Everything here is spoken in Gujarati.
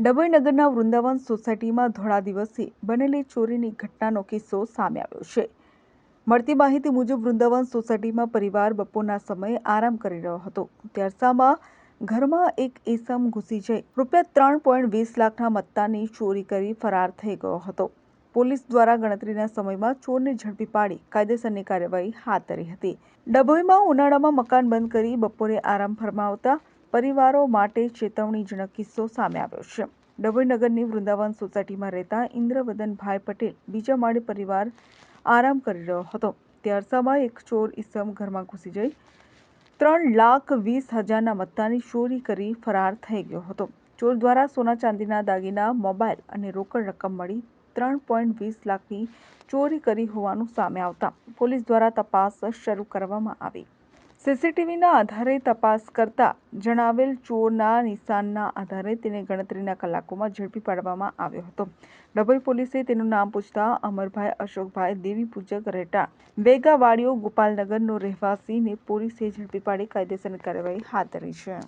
ડભોઈ નગરના વૃંદાવન સોસાયટીમાં ધોળા દિવસે બનેલી ચોરીની ઘટનાનો કિસ્સો સામે આવ્યો છે। મળતી માહિતી મુજબ વૃંદાવન સોસાયટીમાં પરિવાર બપોરના સમયે આરામ કરી રહ્યો હતો। ત્યારસામાં ઘરમાં એક ઈસમ ઘૂસી જઈ ₹3.20 લાખના મત્તાની ચોરી કરી ફરાર થઈ ગયો હતો। પોલીસ દ્વારા ગણતરીના સમયમાં ચોરને ઝડપી પાડી કાયદેસરની કાર્યવાહી હાથ ધરી હતી। ડભોઈમાં ઉનાળામાં મકાન બંધ કરી બપોરે આરામ ફરમાવતા પરિવારો માટે ચેતવણીજનક કિસ્સો સામે આવ્યો છે। ડભોઈ નગરની વૃંદાવન સોસાયટીમાં રહેતા ઇન્દ્રવદનભાઈ પટેલ બીજા માળે પરિવાર આરામ કરી રહ્યો હતો। ત્યારસામાં એક ચોર ઈસમ ઘરમાં ઘૂસી જઈ ₹3,20,000ના મત્તાની ચોરી કરી ફરાર થઈ ગયો હતો। ચોર દ્વારા સોના ચાંદીના દાગીના, મોબાઈલ અને રોકડ રકમ મળી ₹3.20 લાખની ચોરી કરી હોવાનું સામે આવતા પોલીસ દ્વારા તપાસ શરૂ કરવામાં આવી। સીસીટીવીના આધારે તપાસ કરતા જણાવેલ ચોરના નિશાનના આધારે તેને ગણતરીના કલાકોમાં ઝડપી પાડવામાં આવ્યો હતો। ડભોઈ પોલીસે તેનું નામ પૂછતા અમરભાઈ અશોકભાઈ દેવીપૂજક રહેઠાણ વેગાવાડીઓ ગોપાલનગરનો રહેવાસીને પોલીસે ઝડપી પાડી કાયદેસરની કાર્યવાહી હાથ ધરી છે।